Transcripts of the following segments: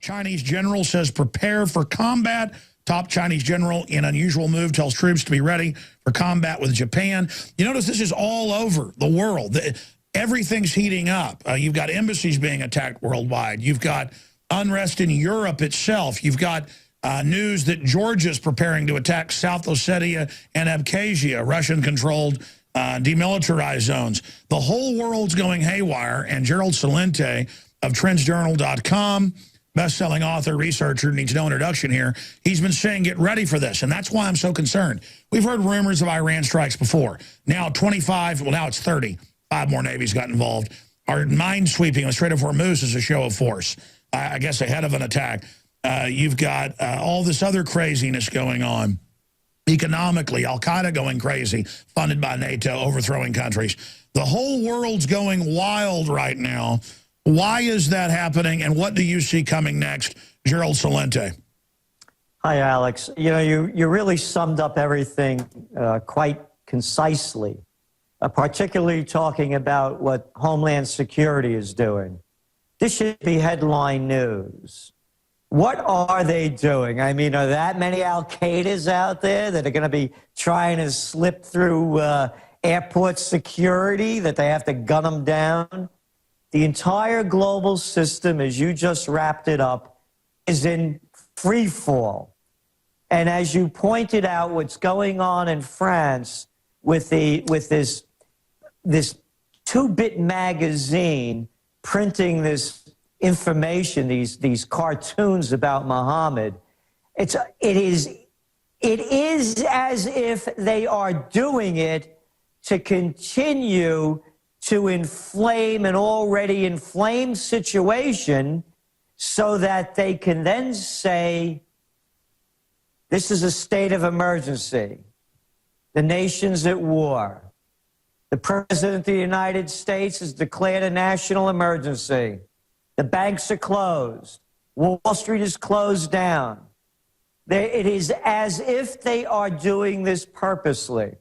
Chinese general says prepare for combat. Top Chinese general in unusual move tells troops to be ready for combat with Japan. You notice this is all over the world. Everything's heating up. You've got embassies being attacked worldwide. You've got unrest in Europe itself. You've got news that Georgia's preparing to attack South Ossetia and Abkhazia, Russian-controlled demilitarized zones. The whole world's going haywire, and Gerald Celente of trendsjournal.com, best-selling author, researcher, needs no introduction here. He's been saying get ready for this, and that's why I'm so concerned. We've heard rumors of Iran strikes before. Now 25, well, now it's 30. 5 more navies got involved. Our mine-sweeping on the Strait of Hormuz is a show of force, I guess ahead of an attack. You've got all this other craziness going on. Economically, Al-Qaeda going crazy, funded by NATO, overthrowing countries. The whole world's going wild right now. Why is that happening, and what do you see coming next? Gerald Celente. Hi, Alex. You know, you really summed up everything quite concisely, particularly talking about what Homeland Security is doing. This should be headline news. What are they doing? I mean, are that many Al-Qaedas out there that are going to be trying to slip through airport security, that they have to gun them down? The entire global system, as you just wrapped it up, is in free fall. And as you pointed out, what's going on in France with this 2-bit magazine printing this information, these cartoons about Muhammad, it is as if they are doing it to continue to inflame an already inflamed situation so that they can then say, this is a state of emergency. The nation's at war. The President of the United States has declared a national emergency. The banks are closed. Wall Street is closed down. It is as if they are doing this purposely.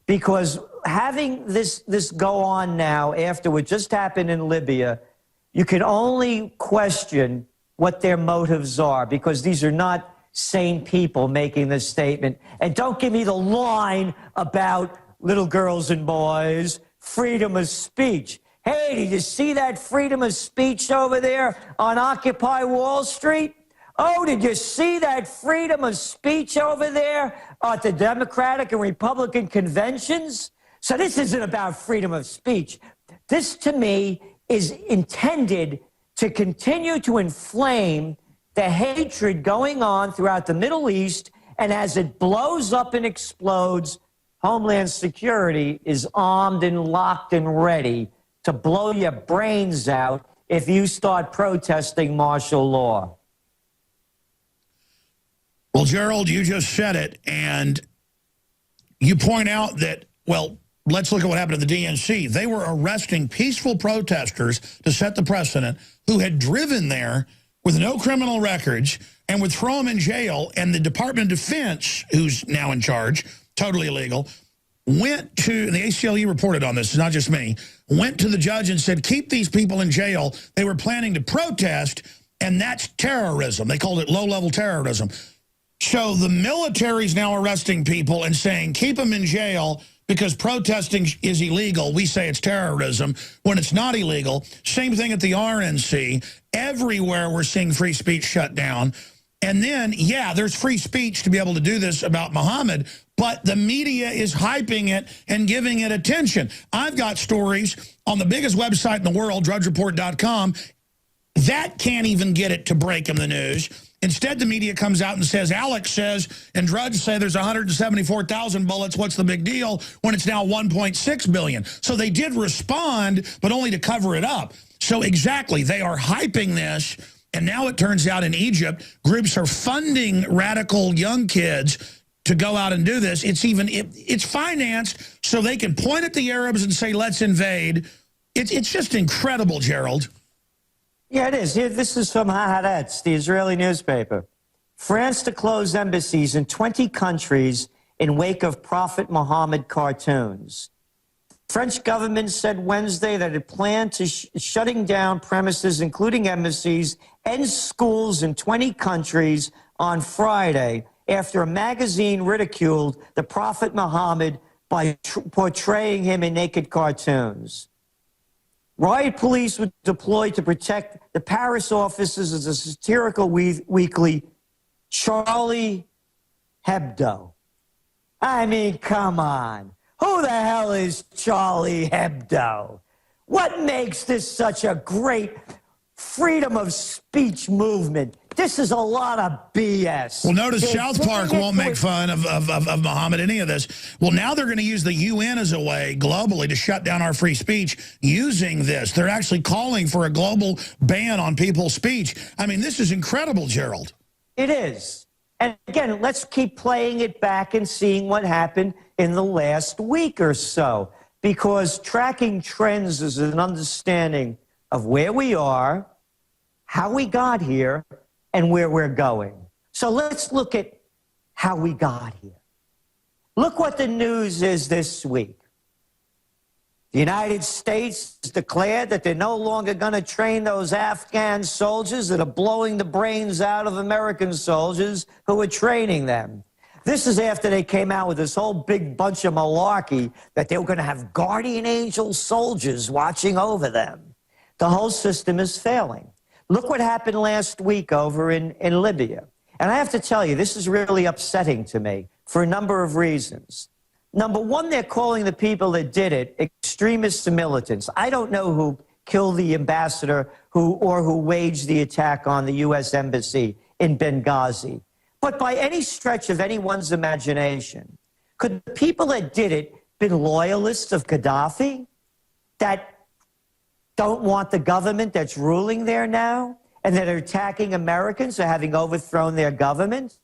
Because having this go on now after what just happened in Libya, you can only question what their motives are, because these are not sane people making this statement. And don't give me the line about little girls and boys, freedom of speech. Hey, did you see that freedom of speech over there on Occupy Wall Street? Oh, did you see that freedom of speech over there at the Democratic and Republican conventions? So this isn't about freedom of speech. This, to me, is intended to continue to inflame the hatred going on throughout the Middle East, and as it blows up and explodes, Homeland Security is armed and locked and ready to blow your brains out if you start protesting martial law. Well, Gerald, you just said it, and you point out that, well, let's look at what happened at the DNC. They were arresting peaceful protesters to set the precedent who had driven there with no criminal records and would throw them in jail, and the Department of Defense, who's now in charge, totally illegal, went to, and the ACLU reported on this, it's not just me, went to the judge and said, keep these people in jail. They were planning to protest, and that's terrorism. They called it low-level terrorism. So the military's now arresting people and saying, keep them in jail because protesting is illegal. We say it's terrorism when it's not illegal. Same thing at the RNC. Everywhere we're seeing free speech shut down. And then, yeah, there's free speech to be able to do this about Muhammad, but the media is hyping it and giving it attention. I've got stories on the biggest website in the world, drudgereport.com, that can't even get it to break in the news. Instead, the media comes out and says, Alex says, and Drudge say there's 174,000 bullets. What's the big deal when it's now 1.6 billion? So they did respond, but only to cover it up. So exactly, they are hyping this. And now it turns out in Egypt, groups are funding radical young kids to go out and do this. It's financed so they can point at the Arabs and say, let's invade. It's just incredible, Gerald. Yeah, it is. Here, this is from Haaretz, the Israeli newspaper. France to close embassies in 20 countries in wake of Prophet Muhammad cartoons. French government said Wednesday that it planned to shutting down premises, including embassies and schools in 20 countries on Friday after a magazine ridiculed the Prophet Muhammad by portraying him in naked cartoons. Riot police were deployed to protect the Paris offices of the satirical weekly Charlie Hebdo. I mean, come on. Who the hell is Charlie Hebdo? What makes this such a great freedom of speech movement? This is a lot of BS. Well, notice South Park won't make fun of Muhammad, any of this. Well, now they're going to use the UN as a way globally to shut down our free speech using this. They're actually calling for a global ban on people's speech. I mean, this is incredible, Gerald. It is. And again, let's keep playing it back and seeing what happened in the last week or so, because tracking trends is an understanding of where we are, how we got here, and where we're going. So let's look at how we got here. Look what the news is this week. The United States has declared that they're no longer going to train those Afghan soldiers that are blowing the brains out of American soldiers who are training them. This is after they came out with this whole big bunch of malarkey that they were going to have guardian angel soldiers watching over them. The whole system is failing. Look what happened last week over in Libya. And I have to tell you, this is really upsetting to me for a number of reasons. Number one, they're calling the people that did it extremists and militants. I don't know who killed the ambassador or who waged the attack on the U.S. Embassy in Benghazi. But by any stretch of anyone's imagination, could the people that did it been loyalists of Gaddafi that don't want the government that's ruling there now and that are attacking Americans for having overthrown their government?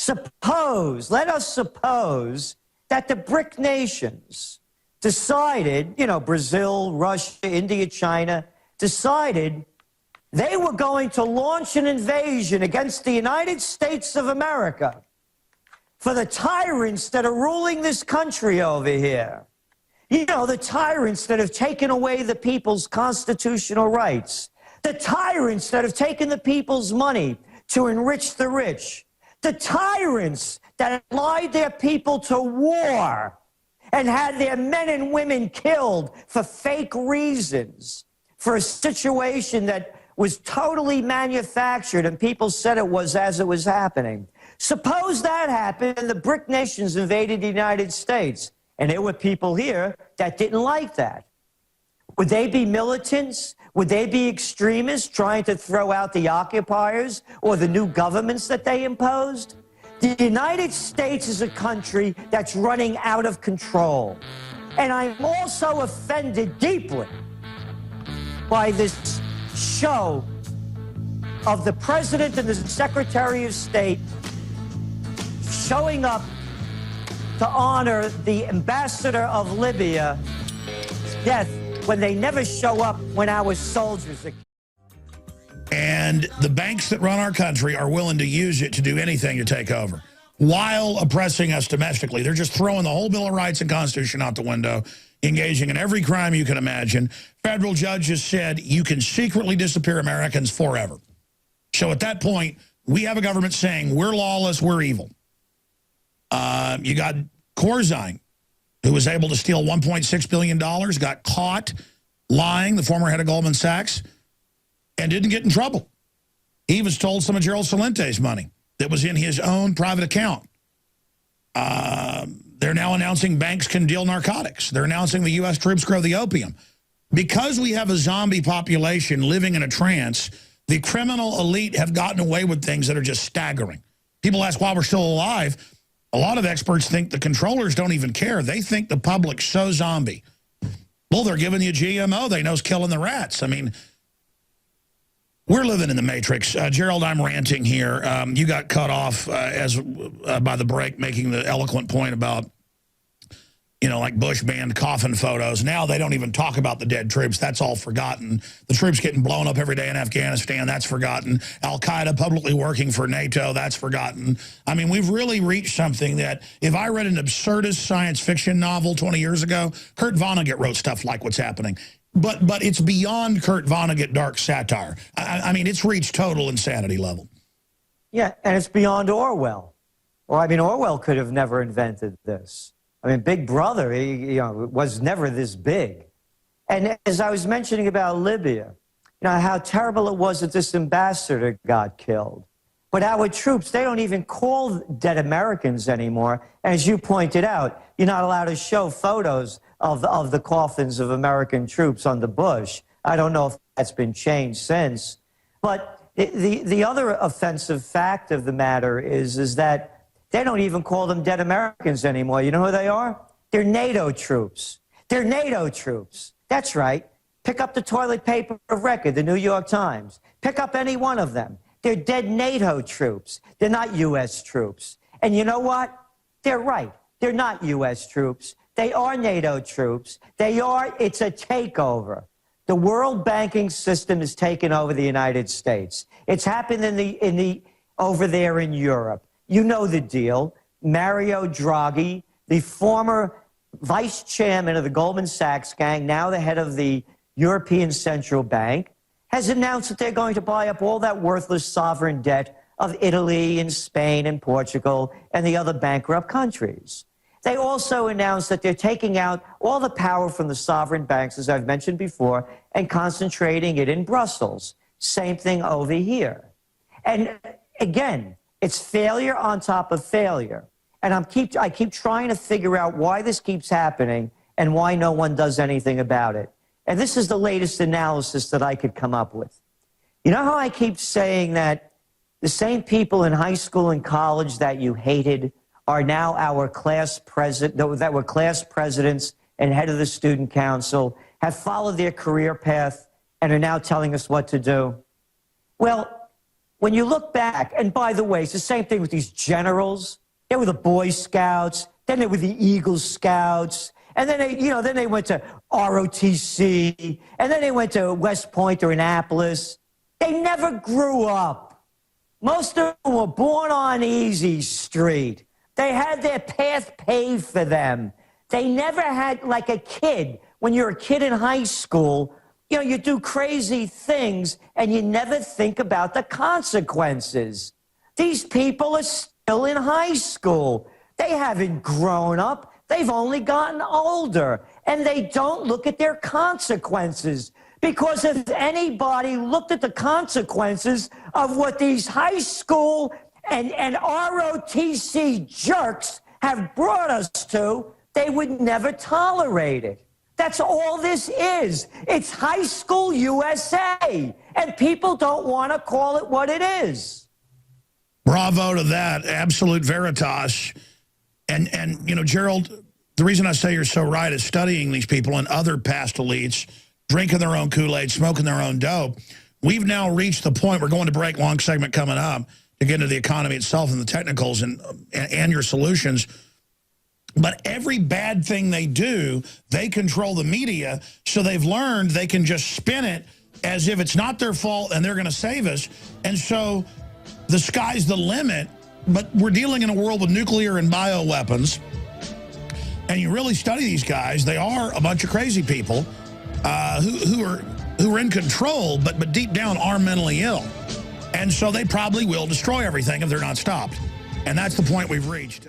Let us suppose that the BRIC nations decided, Brazil, Russia, India, China, decided they were going to launch an invasion against the United States of America for the tyrants that are ruling this country over here. The tyrants that have taken away the people's constitutional rights. The tyrants that have taken the people's money to enrich the rich. The tyrants that have lied their people to war and had their men and women killed for fake reasons, for a situation that was totally manufactured and people said it was as it was happening. Suppose that happened and the BRIC nations invaded the United States. And there were people here that didn't like that. Would they be militants? Would they be extremists trying to throw out the occupiers or the new governments that they imposed? The United States is a country that's running out of control. And I'm also offended deeply by this show of the President and the Secretary of State showing up to honor the ambassador of Libya's death when they never show up when our soldiers are. And the banks that run our country are willing to use it to do anything to take over while oppressing us domestically. They're just throwing the whole Bill of Rights and Constitution out the window, engaging in every crime you can imagine. Federal judges said you can secretly disappear Americans forever. So at that point, we have a government saying we're lawless, we're evil. You got Corzine, who was able to steal $1.6 billion, got caught lying, the former head of Goldman Sachs, and didn't get in trouble. He was told some of Gerald Celente's money that was in his own private account. They're now announcing banks can deal narcotics. They're announcing the U.S. troops grow the opium. Because we have a zombie population living in a trance, the criminal elite have gotten away with things that are just staggering. People ask why we're still alive. A lot of experts think the controllers don't even care. They think the public's so zombie. Well, they're giving you GMO they know's killing the rats. I mean, we're living in the Matrix. Gerald, I'm ranting here. You got cut off by the break, making the eloquent point about you know, like Bush banned coffin photos. Now they don't even talk about the dead troops. That's all forgotten. The troops getting blown up every day in Afghanistan, that's forgotten. Al-Qaeda publicly working for NATO, that's forgotten. I mean, we've really reached something that if I read an absurdist science fiction novel 20 years ago, Kurt Vonnegut wrote stuff like what's happening. But it's beyond Kurt Vonnegut dark satire. I mean, it's reached total insanity level. Yeah, and it's beyond Orwell. Well, I mean, Orwell could have never invented this. I mean, Big Brother, was never this big. And as I was mentioning about Libya, how terrible it was that this ambassador got killed. But our troops, they don't even call dead Americans anymore. As you pointed out, you're not allowed to show photos of the coffins of American troops under Bush. I don't know if that's been changed since. But the other offensive fact of the matter is that they don't even call them dead Americans anymore. You know who they are? They're NATO troops. They're NATO troops. That's right. Pick up the toilet paper of record, the New York Times. Pick up any one of them. They're dead NATO troops. They're not U.S. troops. And you know what? They're right. They're not U.S. troops. They are NATO troops. It's a takeover. The world banking system has taken over the United States. It's happened over there in Europe. You know the deal. Mario Draghi, the former vice chairman of the Goldman Sachs gang, now the head of the European Central Bank, has announced that they're going to buy up all that worthless sovereign debt of Italy and Spain and Portugal and the other bankrupt countries. They also announced that they're taking out all the power from the sovereign banks, as I've mentioned before, and concentrating it in Brussels. Same thing over here. And again, it's failure on top of failure. And I keep trying to figure out why this keeps happening and why no one does anything about it. And this is the latest analysis that I could come up with. You know how I keep saying that the same people in high school and college that you hated are now our class president, that were class presidents and head of the student council, have followed their career path and are now telling us what to do? Well, when you look back, and by the way, it's the same thing with these generals. They were the Boy Scouts, then they were the Eagle Scouts, and then they went to ROTC, and then they went to West Point or Annapolis. They never grew up. Most of them were born on Easy Street. They had their path paved for them. They never had, like a kid, when you're a kid in high school, you do crazy things and you never think about the consequences. These people are still in high school. They haven't grown up. They've only gotten older. And they don't look at their consequences. Because if anybody looked at the consequences of what these high school and ROTC jerks have brought us to, they would never tolerate it. That's all this is. It's high school USA, and people don't want to call it what it is. Bravo to that. Absolute veritas. And Gerald, the reason I say you're so right is studying these people and other past elites, drinking their own Kool-Aid, smoking their own dope. We've now reached the point, we're going to break, long segment coming up, to get into the economy itself and the technicals and your solutions. But every bad thing they do, they control the media, so they've learned they can just spin it as if it's not their fault and they're going to save us. And so the sky's the limit, but we're dealing in a world with nuclear and bioweapons. And you really study these guys, they are a bunch of crazy people who are in control, but deep down are mentally ill. And so they probably will destroy everything if they're not stopped. And that's the point we've reached.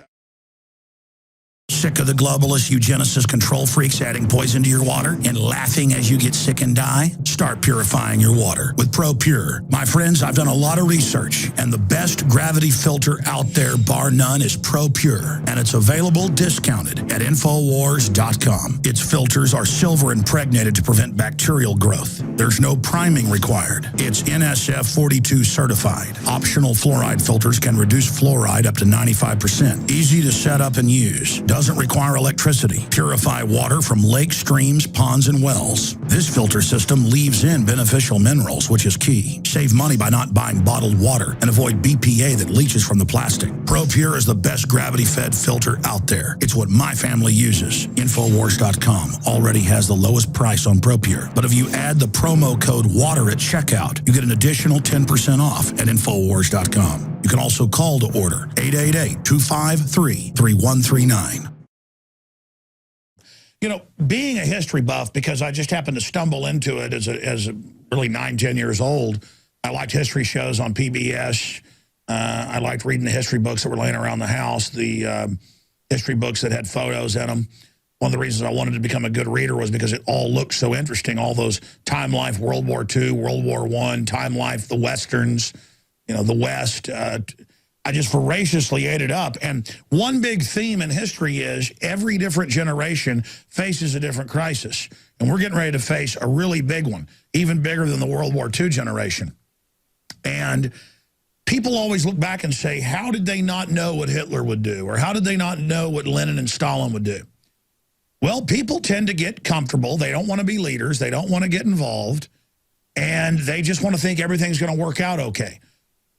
Sick of the globalist eugenicist control freaks adding poison to your water and laughing as you get sick and die? Start purifying your water with ProPur. My friends, I've done a lot of research, and the best gravity filter out there, bar none, is ProPur. And it's available discounted at Infowars.com. Its filters are silver impregnated to prevent bacterial growth. There's no priming required. It's NSF 42 certified. Optional fluoride filters can reduce fluoride up to 95%. Easy to set up and use. doesn't require electricity. Purify water from lakes, streams, ponds, and wells. This filter system leaves in beneficial minerals, which is key. Save money by not buying bottled water and avoid BPA that leaches from the plastic. ProPur is the best gravity-fed filter out there. It's what my family uses. Infowars.com already has the lowest price on ProPur. But if you add the promo code WATER at checkout, you get an additional 10% off at Infowars.com. You can also call to order 888-253-3139. You know, being a history buff, because I just happened to stumble into it as a really 9-10 years old, I liked history shows on PBS. I liked reading the history books that were laying around the house, the history books that had photos in them. One of the reasons I wanted to become a good reader was because it all looked so interesting. All those Time Life, World War II, World War I, Time Life, the Westerns, you know, the West. I just voraciously ate it up. And one big theme in history is every different generation faces a different crisis. And we're getting ready to face a really big one, even bigger than the World War II generation. And people always look back and say, how did they not know what Hitler would do? Or how did they not know what Lenin and Stalin would do? Well, people tend to get comfortable. They don't want to be leaders. They don't want to get involved. And they just want to think everything's going to work out okay.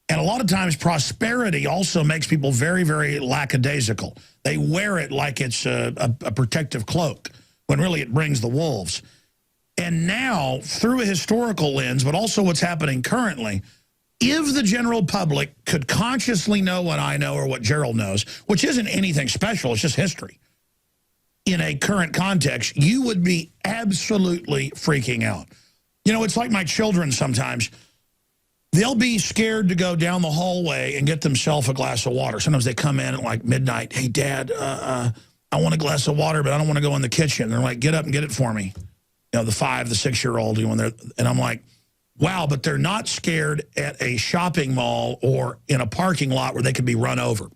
And a lot of times prosperity also makes people very, very lackadaisical. They wear it like it's a protective cloak, when really it brings the wolves. And now, through a historical lens, but also what's happening currently, if the general public could consciously know what I know or what Gerald knows, which isn't anything special, it's just history, in a current context, you would be absolutely freaking out. You know, it's like my children sometimes. They'll be scared to go down the hallway and get themselves a glass of water. Sometimes they come in at like midnight. Hey, Dad, I want a glass of water, but I don't want to go in the kitchen. They're like, get up and get it for me. You know, the 5, the 6-year-old, and I'm like, wow, but they're not scared at a shopping mall or in a parking lot where they could be run over.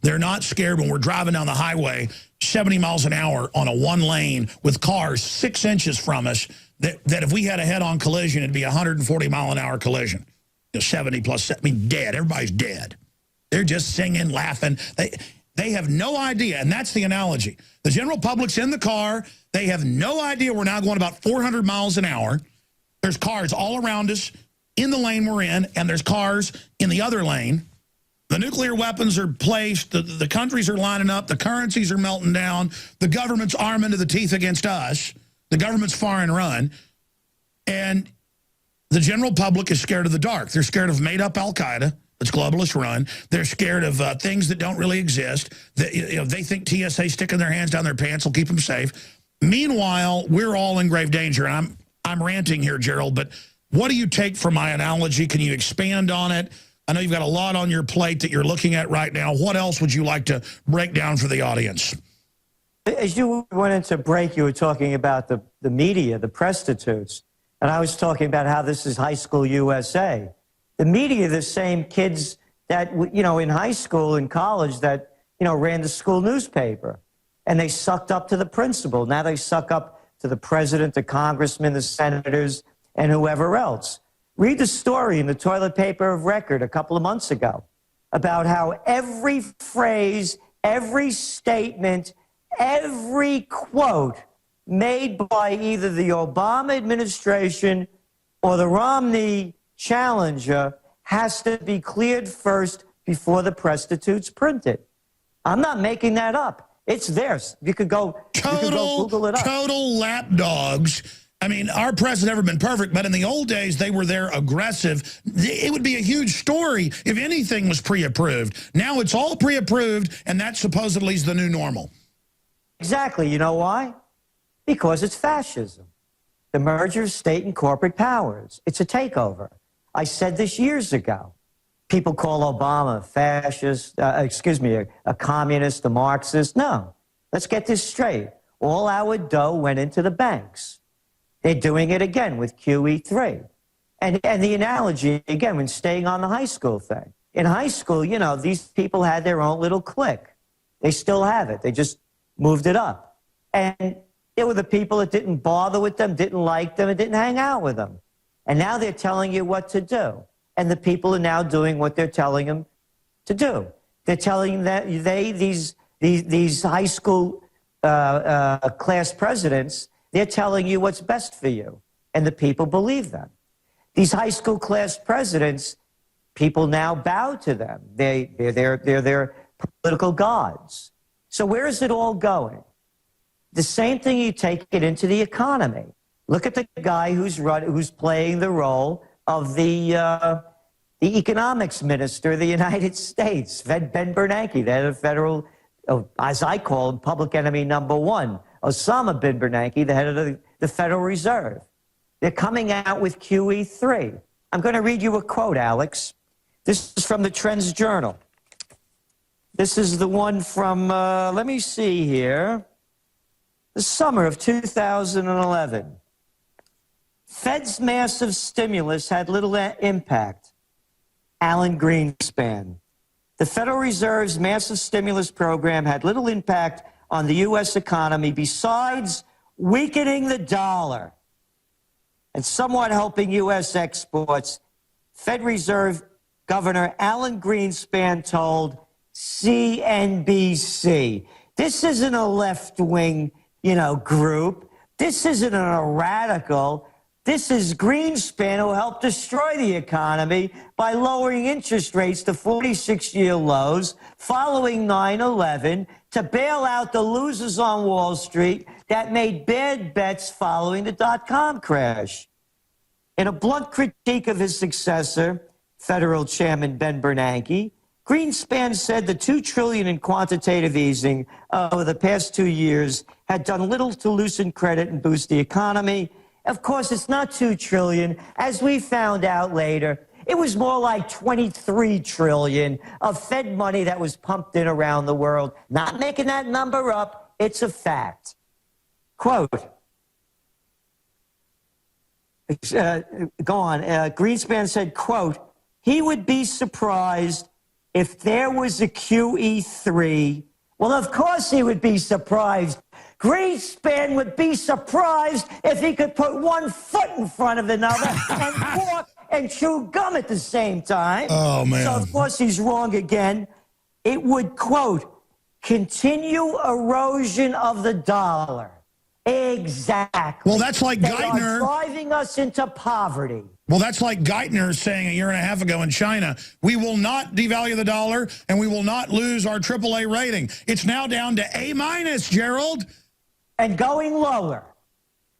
They're not scared when we're driving down the highway 70 miles an hour on a 1 lane with cars 6 inches from us, that if we had a head-on collision, it'd be a 140-mile-an-hour collision. You know, 70 plus, I mean, dead. Everybody's dead. They're just singing, laughing. They have no idea, and that's the analogy. The general public's in the car. They have no idea we're now going about 400 miles an hour. There's cars all around us in the lane we're in, and there's cars in the other lane. The nuclear weapons are placed. The countries are lining up. The currencies are melting down. The government's arming to the teeth against us. The government's far and run. And the general public is scared of the dark. They're scared of made-up Al-Qaeda that's globalist run. They're scared of things that don't really exist. They think TSA sticking their hands down their pants will keep them safe. Meanwhile, we're all in grave danger. And I'm ranting here, Gerald, but what do you take from my analogy? Can you expand on it? I know you've got a lot on your plate that you're looking at right now. What else would you like to break down for the audience? As you went into break, you were talking about the media, the prostitutes. And I was talking about how this is high school USA. The media, the same kids that, you know, in high school and college that, you know, ran the school newspaper. And they sucked up to the principal. Now they suck up to the president, the congressman, the senators, and whoever else. Read the story in the toilet paper of record a couple of months ago about how every phrase, every statement, every quote made by either the Obama administration or the Romney challenger has to be cleared first before the prostitutes print it. I'm not making that up. It's theirs. You could go Google it up. Total lapdogs. I mean, our press has never been perfect, but in the old days, they were there aggressive. It would be a huge story if anything was pre-approved. Now it's all pre-approved, and that supposedly is the new normal. Exactly. You know why? Because it's fascism. The merger of state and corporate powers. It's a takeover. I said this years ago. People call Obama fascist, a communist, a Marxist. No. Let's get this straight. All our dough went into the banks. They're doing it again with QE3. And the analogy, again, when staying on the high school thing. In high school, you know, these people had their own little clique. They still have it. They just moved it up. And there were the people that didn't bother with them, didn't like them, and didn't hang out with them. And now they're telling you what to do. And the people are now doing what they're telling them to do. They're telling that these these high school class presidents, they're telling you what's best for you, and the people believe them. These high school class presidents, people now bow to them. They're their political gods. So where is it all going? The same thing, you take it into the economy. Look at the guy who's playing the role of the economics minister of the United States, Ben Bernanke, the head of federal, as I call him, public enemy number one, Osama bin Bernanke, the head of the Federal Reserve. They're coming out with QE3. I'm going to read you a quote, Alex. This is from the Trends Journal. This is the one from, let me see here, the summer of 2011. Fed's massive stimulus had little impact. Alan Greenspan. The Federal Reserve's massive stimulus program had little impact on the U.S. economy besides weakening the dollar and somewhat helping U.S. exports. Fed Reserve Governor Alan Greenspan told CNBC. This isn't a left-wing, group. This isn't a radical. This is Greenspan, who helped destroy the economy by lowering interest rates to 46-year lows following 9/11 to bail out the losers on Wall Street that made bad bets following the dot-com crash. In a blunt critique of his successor, Federal Chairman Ben Bernanke, Greenspan said the $2 trillion in quantitative easing over the past 2 years had done little to loosen credit and boost the economy. Of course, it's not $2 trillion. As we found out later, it was more like $23 trillion of Fed money that was pumped in around the world. Not making that number up. It's a fact. Quote. Greenspan said, quote, he would be surprised if there was a QE3. Well, of course he would be surprised. Greenspan would be surprised if he could put one foot in front of another and walk and chew gum at the same time. Oh, man. So, of course, he's wrong again. It would, quote, continue erosion of the dollar. Exactly. Well, that's like Geithner. They are driving us into poverty. Well, that's like Geithner saying a year and a half ago in China, we will not devalue the dollar and we will not lose our AAA rating. It's now down to A-, Gerald. And going lower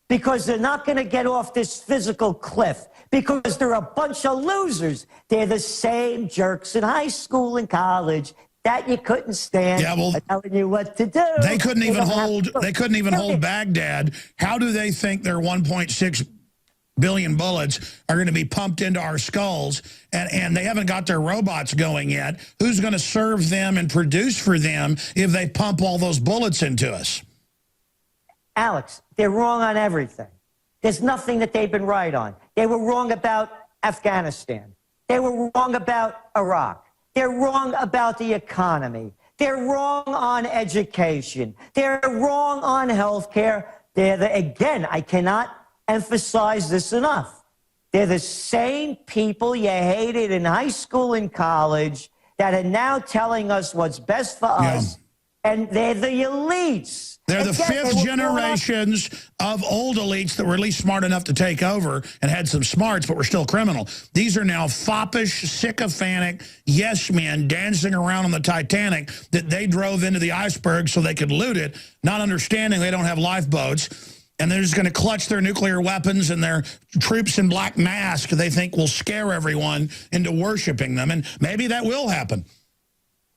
because they're not going to get off this physical cliff because they're a bunch of losers. They're the same jerks in high school and college that you couldn't stand. Yeah, well, telling you what to do. They couldn't even hold Baghdad. How do they think their 1.6 billion bullets are going to be pumped into our skulls, and they haven't got their robots going yet? Who's going to serve them and produce for them if they pump all those bullets into us? Alex, they're wrong on everything. There's nothing that they've been right on. They were wrong about Afghanistan. They were wrong about Iraq. They're wrong about the economy. They're wrong on education. They're wrong on health care. Again, I cannot emphasize this enough. They're the same people you hated in high school and college that are now telling us what's best for us. And they're the elites. They're the fifth generations of old elites that were at least smart enough to take over and had some smarts, but were still criminal. These are now foppish, sycophantic yes men dancing around on the Titanic that they drove into the iceberg so they could loot it, not understanding they don't have lifeboats. And they're just going to clutch their nuclear weapons and their troops in black masks they think will scare everyone into worshiping them. And maybe that will happen.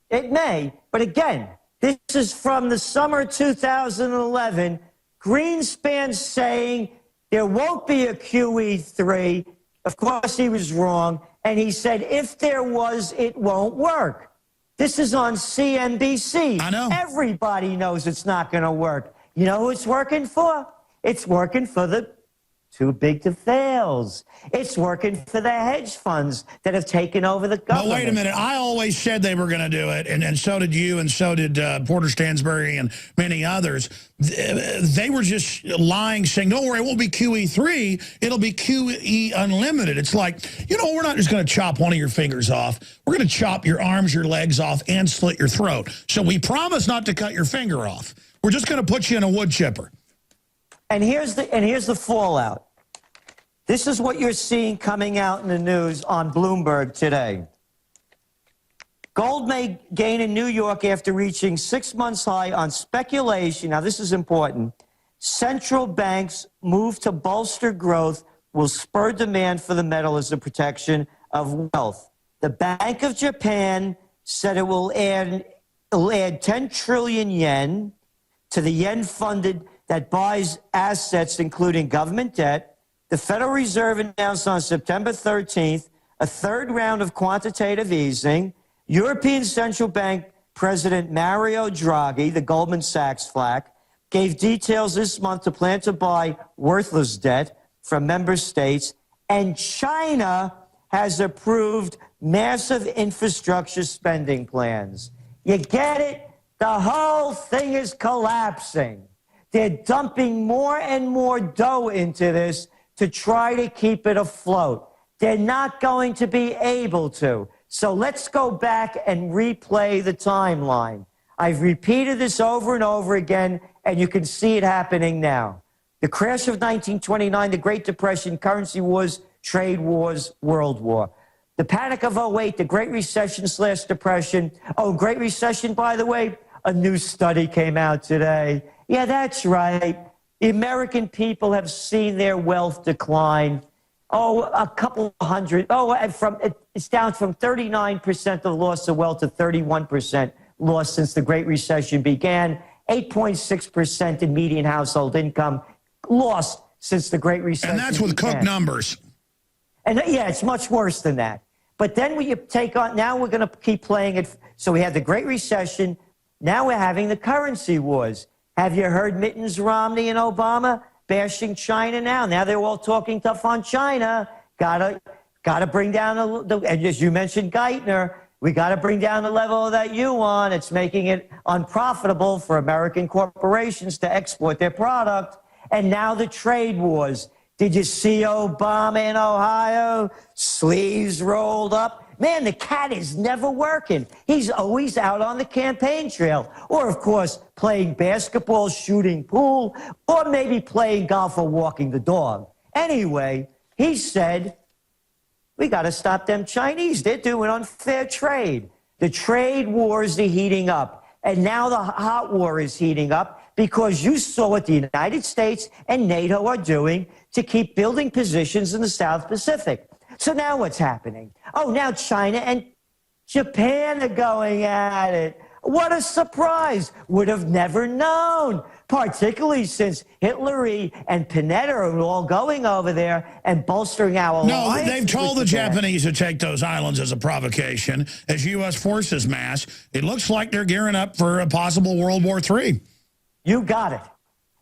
It may, but again, this is from the summer 2011. Greenspan saying there won't be a QE3. Of course, he was wrong. And he said, if there was, it won't work. This is on CNBC. I know. Everybody knows it's not going to work. You know who it's working for? It's working for the too big to fail. It's working for the hedge funds that have taken over the government. Well, wait a minute. I always said they were going to do it, and so did you, and so did Porter Stansberry and many others. They were just lying, saying, don't worry, it won't be QE3. It'll be QE Unlimited. It's like, you know, we're not just going to chop one of your fingers off. We're going to chop your arms, your legs off, and slit your throat. So we promise not to cut your finger off. We're just going to put you in a wood chipper. And here's the fallout. This is what you're seeing coming out in the news on Bloomberg today. Gold may gain in New York after reaching 6 months high on speculation. Now, this is important. Central banks' move to bolster growth will spur demand for the metal as a protection of wealth. The Bank of Japan said it will add 10 trillion yen to the yen-funded that buys assets, including government debt. The Federal Reserve announced on September 13th a third round of quantitative easing. European Central Bank President Mario Draghi, the Goldman Sachs flack, gave details this month to plan to buy worthless debt from member states. And China has approved massive infrastructure spending plans. You get it? The whole thing is collapsing. They're dumping more and more dough into this to try to keep it afloat. They're not going to be able to. So let's go back and replay the timeline. I've repeated this over and over again, and you can see it happening now. The crash of 1929, the Great Depression, currency wars, trade wars, World War. The panic of 08, the Great Recession/Depression. Oh, Great Recession, by the way, a new study came out today. Yeah, that's right. The American people have seen their wealth decline. Oh, a couple hundred. Oh, it's down from 39% of loss of wealth to 31% loss since the Great Recession began. 8.6% in median household income lost since the Great Recession. And that's with Cook numbers. And yeah, it's much worse than that. But then when you take on, now we're going to keep playing it. So we had the Great Recession. Now we're having the currency wars. Have you heard Mittens, Romney, and Obama bashing China now? Now they're all talking tough on China. Gotta bring down the and as you mentioned, Geithner, we got to bring down the level of that yuan. It's making it unprofitable for American corporations to export their product. And now the trade wars. Did you see Obama in Ohio? Sleeves rolled up. Man, the cat is never working. He's always out on the campaign trail. Or, of course, playing basketball, shooting pool, or maybe playing golf or walking the dog. Anyway, he said, we got to stop them Chinese. They're doing unfair trade. The trade wars are heating up. And now the hot war is heating up because you saw what the United States and NATO are doing to keep building positions in the South Pacific. So now what's happening? Oh, now China and Japan are going at it. What a surprise. Would have never known, particularly since Hillary and Panetta are all going over there and bolstering our alliance. No, they've told the Japanese to take those islands as a provocation. As U.S. forces mass, it looks like they're gearing up for a possible World War III. You got it.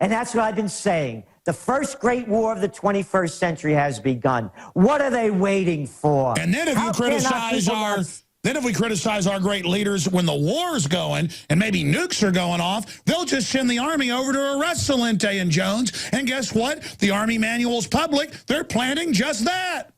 And that's what I've been saying. The first great war of the 21st century has begun. What are they waiting for? And then if we criticize our great leaders when the war's going and maybe nukes are going off, they'll just send the army over to arrest Celente and Jones. And guess what? The Army manual's public. They're planning just that.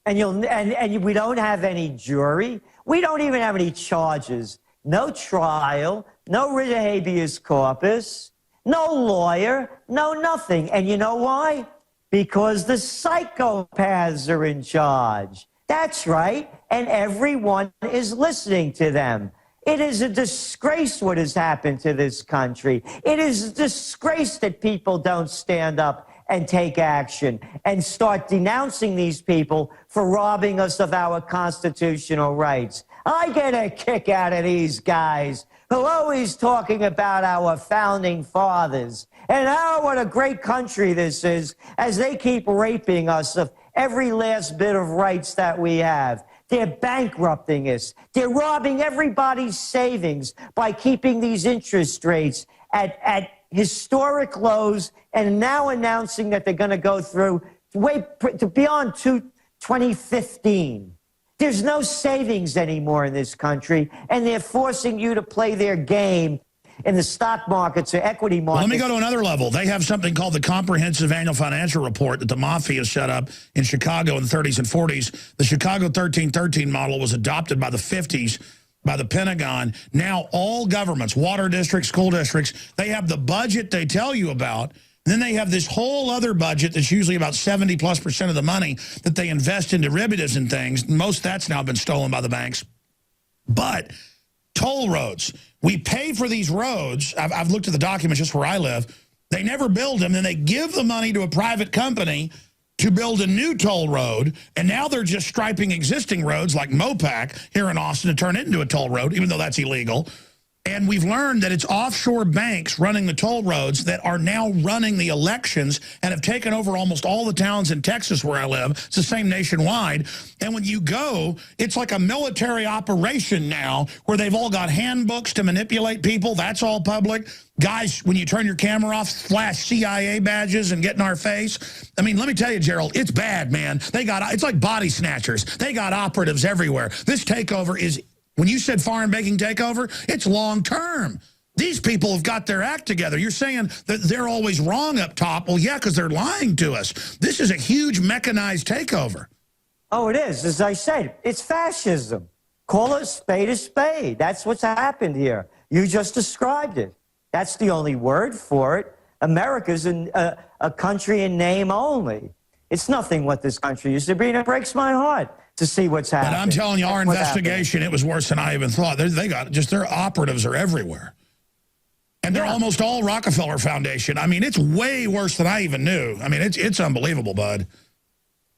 And we don't have any jury. We don't even have any charges. No trial. No writ of habeas corpus. No lawyer, no nothing. And you know why? Because the psychopaths are in charge. That's right. And everyone is listening to them. It is a disgrace what has happened to this country. It is a disgrace that people don't stand up and take action and start denouncing these people for robbing us of our constitutional rights. I get a kick out of these guys who always talking about our founding fathers and what a great country this is as they keep raping us of every last bit of rights that we have. They're bankrupting us. They're robbing everybody's savings by keeping these interest rates at historic lows and now announcing that they're going to go through to beyond 2015. There's no savings anymore in this country, and they're forcing you to play their game in the stock markets or equity markets. Well, let me go to another level. They have something called the Comprehensive Annual Financial Report that the mafia set up in Chicago in the 30s and 40s. The Chicago 1313 model was adopted by the 50s by the Pentagon. Now all governments, water districts, school districts, they have the budget they tell you about. Then they have this whole other budget that's usually about 70+% of the money that they invest in derivatives and things. Most of that's now been stolen by the banks. But toll roads, we pay for these roads. I've looked at the documents just where I live. They never build them. Then they give the money to a private company to build a new toll road. And now they're just striping existing roads like Mopac here in Austin to turn it into a toll road, even though that's illegal. And we've learned that it's offshore banks running the toll roads that are now running the elections and have taken over almost all the towns in Texas where I live. It's the same nationwide. And when you go, it's like a military operation now where they've all got handbooks to manipulate people. That's all public. Guys, when you turn your camera off, flash CIA badges and get in our face. I mean, let me tell you, Gerald, it's bad, man. It's like body snatchers. They got operatives everywhere. This takeover is... When you said foreign banking takeover, it's long term. These people have got their act together. You're saying that they're always wrong up top. Well, yeah, because they're lying to us. This is a huge mechanized takeover. Oh, it is. As I said, it's fascism. Call a spade a spade. That's what's happened here. You just described it. That's the only word for it. America's a country in name only. It's nothing what this country used to be, and it breaks my heart to see what's happening. But I'm telling you, our investigation, it was worse than I even thought. They got just their operatives are everywhere. And they're almost all Rockefeller Foundation. I mean, it's way worse than I even knew. I mean, it's unbelievable, bud.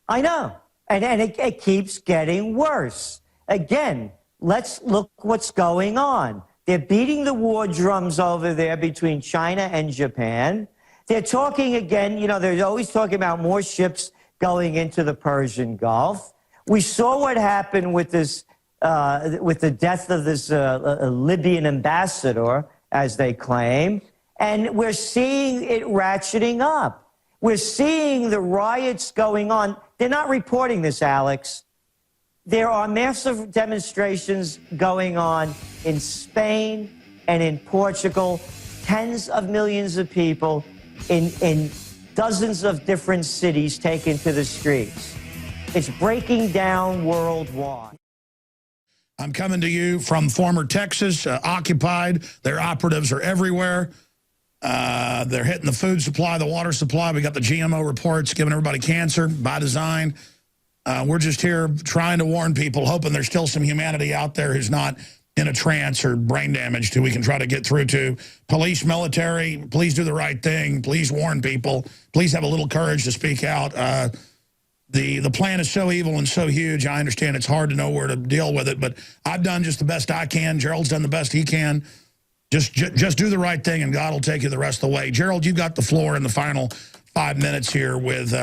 I know. And it keeps getting worse. Again, let's look what's going on. They're beating the war drums over there between China and Japan. They're talking again, you know, they're always talking about more ships going into the Persian Gulf. We saw what happened with this, with the death of this Libyan ambassador, as they claim, and we're seeing it ratcheting up. We're seeing the riots going on. They're not reporting this, Alex. There are massive demonstrations going on in Spain and in Portugal, tens of millions of people in dozens of different cities taken to the streets. It's breaking down worldwide. I'm coming to you from former Texas, occupied. Their operatives are everywhere. They're hitting the food supply, the water supply. We got the GMO reports giving everybody cancer by design. We're just here trying to warn people, hoping there's still some humanity out there who's not in a trance or brain damaged who we can try to get through to. Police, military, please do the right thing. Please warn people. Please have a little courage to speak out. The plan is so evil and so huge, I understand it's hard to know where to deal with it, but I've done just the best I can. Gerald's done the best he can. Just do the right thing, and God will take you the rest of the way. Gerald, you've got the floor in the final 5 minutes here with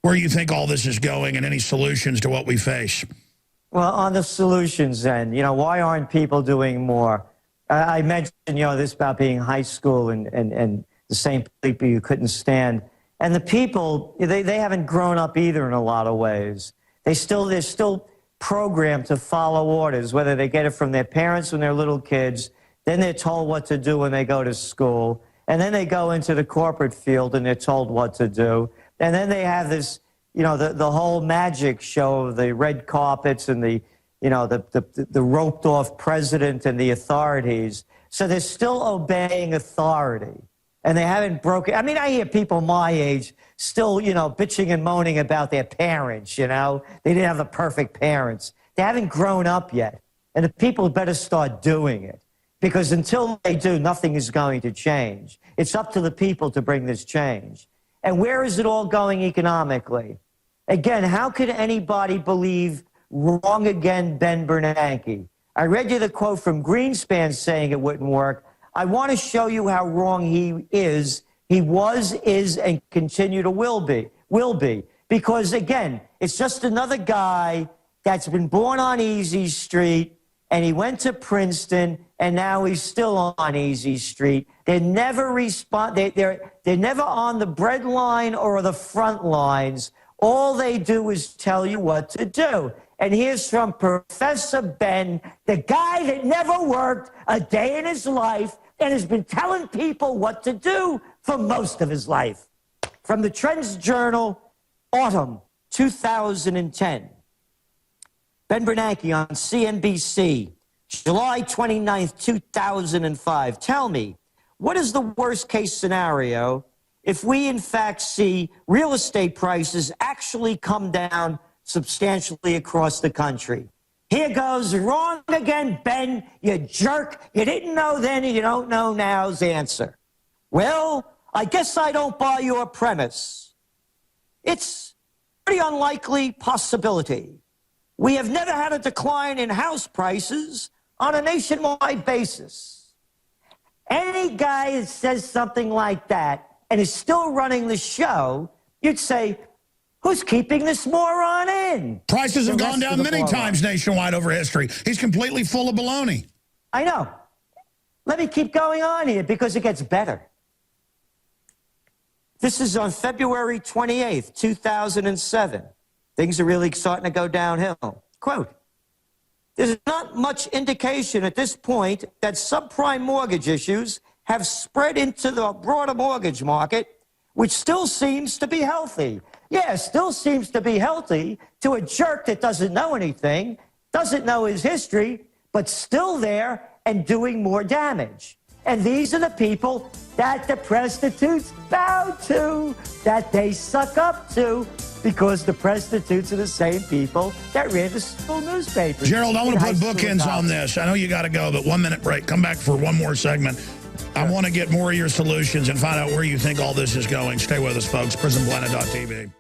where you think all this is going and any solutions to what we face. Well, on the solutions end, you know, why aren't people doing more? I mentioned, you know, this about being high school and the same people you couldn't stand. And the people, they haven't grown up either in a lot of ways. They're still programmed to follow orders, whether they get it from their parents when they're little kids, then they're told what to do when they go to school, and then they go into the corporate field and they're told what to do. And then they have this, you know, the whole magic show of the red carpets and the, you know, the roped off president and the authorities. So they're still obeying authority. And they haven't broken. I mean, I hear people my age still, you know, bitching and moaning about their parents, you know. They didn't have the perfect parents. They haven't grown up yet. And the people better start doing it. Because until they do, nothing is going to change. It's up to the people to bring this change. And where is it all going economically? Again, how could anybody believe wrong again Ben Bernanke? I read you the quote from Greenspan saying it wouldn't work. I want to show you how wrong he is. He was, is, and continue to will be. Because, again, it's just another guy that's been born on Easy Street, and he went to Princeton, and now he's still on Easy Street. They never respond. They're never on the bread line or the front lines. All they do is tell you what to do. And here's from Professor Ben, the guy that never worked a day in his life and has been telling people what to do for most of his life. From the Trends Journal, Autumn 2010. Ben Bernanke on CNBC, July 29th, 2005. Tell me, what is the worst case scenario if we in fact see real estate prices actually come down substantially across the country? Here goes wrong again, Ben, you jerk. You didn't know then and you don't know now's answer. Well, I guess I don't buy your premise. It's a pretty unlikely possibility. We have never had a decline in house prices on a nationwide basis. Any guy that says something like that and is still running the show, you'd say, who's keeping this moron in? Prices have gone down many times nationwide over history. He's completely full of baloney. I know. Let me keep going on here because it gets better. This is on February 28th, 2007. Things are really starting to go downhill. Quote, there's not much indication at this point that subprime mortgage issues have spread into the broader mortgage market, which still seems to be healthy. Yeah, still seems to be healthy to a jerk that doesn't know anything, doesn't know his history, but still there and doing more damage. And these are the people that the prostitutes bow to, that they suck up to, because the prostitutes are the same people that ran the school newspapers. Gerald, I want to put bookends on this. I know you got to go, but 1 minute break. Come back for one more segment. I want to get more of your solutions and find out where you think all this is going. Stay with us, folks. PrisonPlanet.tv.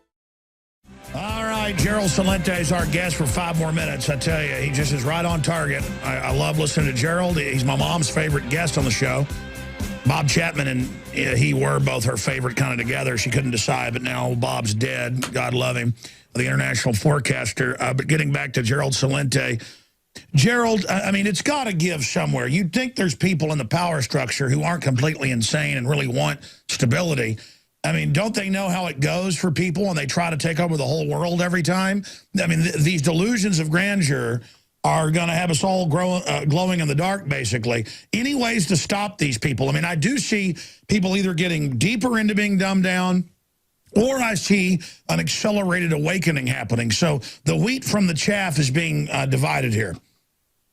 All right, Gerald Celente is our guest for 5 more minutes. I tell you, he just is right on target. I love listening to Gerald. He's my mom's favorite guest on the show. Bob Chapman and he were both her favorite kind of together. She couldn't decide, but now Bob's dead. God love him. The international forecaster. But getting back to Gerald Celente. Gerald, I mean, it's got to give somewhere. You'd think there's people in the power structure who aren't completely insane and really want stability. I mean, don't they know how it goes for people when they try to take over the whole world every time? I mean, these delusions of grandeur are going to have us all glowing in the dark, basically. Any ways to stop these people? I mean, I do see people either getting deeper into being dumbed down, or I see an accelerated awakening happening. So the wheat from the chaff is being divided here.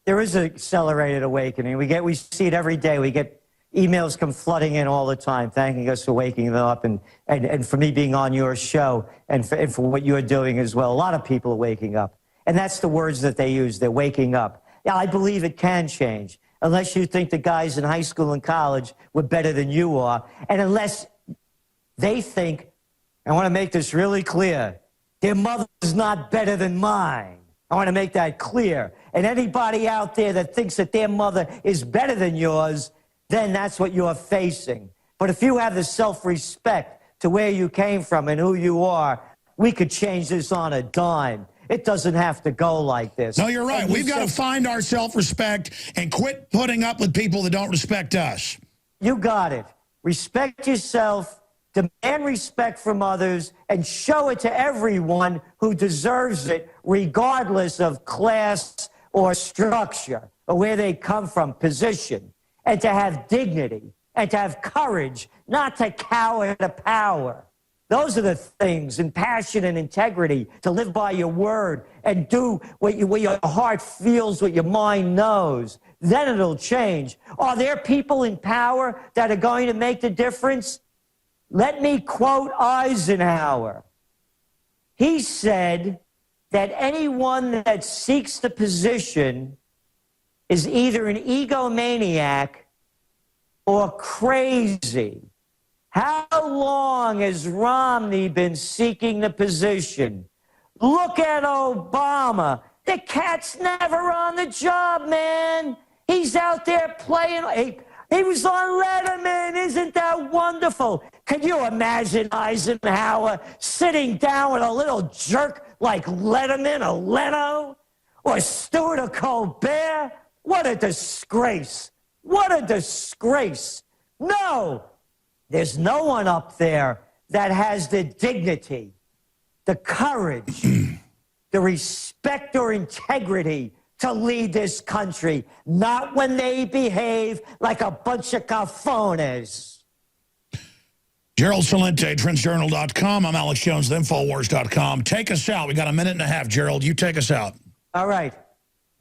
There is an accelerated awakening. We see it every day. We get emails come flooding in all the time, thanking us for waking them up and for me being on your show and for what you're doing as well. A lot of people are waking up. And that's the words that they use. They're waking up. Yeah, I believe it can change, unless you think the guys in high school and college were better than you are, and unless they think, I want to make this really clear, their mother's not better than mine. I want to make that clear. And anybody out there that thinks that their mother is better than yours, then that's what you're facing. But if you have the self-respect to where you came from and who you are, we could change this on a dime. It doesn't have to go like this. No, you're right. We've got to find our self-respect and quit putting up with people that don't respect us. You got it. Respect yourself, demand respect from others, and show it to everyone who deserves it, regardless of class or structure or where they come from, position, and to have dignity and to have courage, not to cower to power. Those are the things, and passion and integrity, to live by your word and do what your heart feels, what your mind knows. Then it'll change. Are there people in power that are going to make the difference? Let me quote Eisenhower. He said that anyone that seeks the position is either an egomaniac or crazy. How long has Romney been seeking the position? Look at Obama. The cat's never on the job, man. He's out there playing. He was on Letterman. Isn't that wonderful? Can you imagine Eisenhower sitting down with a little jerk like Letterman or Leno or Stewart or Colbert? What a disgrace. What a disgrace. No, there's no one up there that has the dignity, the courage, the respect or integrity to lead this country. Not when they behave like a bunch of cafones. Gerald Celente, trendsjournal.com. I'm Alex Jones, Infowars.com. Take us out. We got a minute and a half, Gerald. You take us out. All right.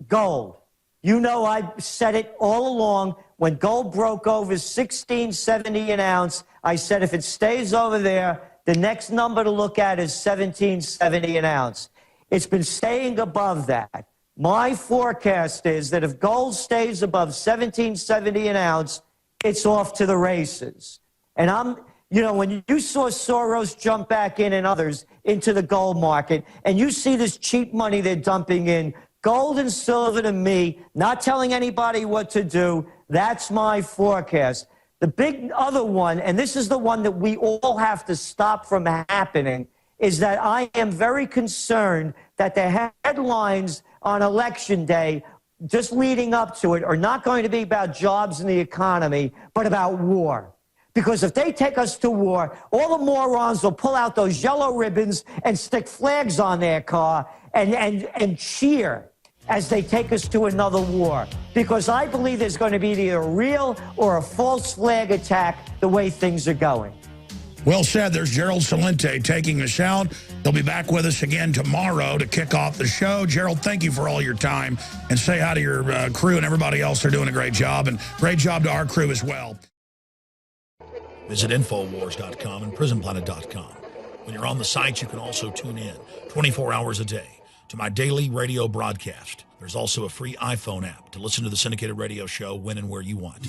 Gold. You know I said it all along. When gold broke over $16.70 an ounce, I said if it stays over there, the next number to look at is $17.70 an ounce. It's been staying above that. My forecast is that if gold stays above $17.70 an ounce, it's off to the races. And you know, when you saw Soros jump back in and others into the gold market, and you see this cheap money they're dumping in, gold and silver to me, not telling anybody what to do, that's my forecast. The big other one, and this is the one that we all have to stop from happening, is that I am very concerned that the headlines on Election Day, just leading up to it, are not going to be about jobs and the economy, but about war. Because if they take us to war, all the morons will pull out those yellow ribbons and stick flags on their car and cheer as they take us to another war. Because I believe there's going to be either a real or a false flag attack the way things are going. Well said. There's Gerald Celente taking us out. He'll be back with us again tomorrow to kick off the show. Gerald, thank you for all your time. And say hi to your crew and everybody else. They're doing a great job. And great job to our crew as well. Visit Infowars.com and PrisonPlanet.com. When you're on the site, you can also tune in 24 hours a day to my daily radio broadcast. There's also a free iPhone app to listen to the syndicated radio show when and where you want.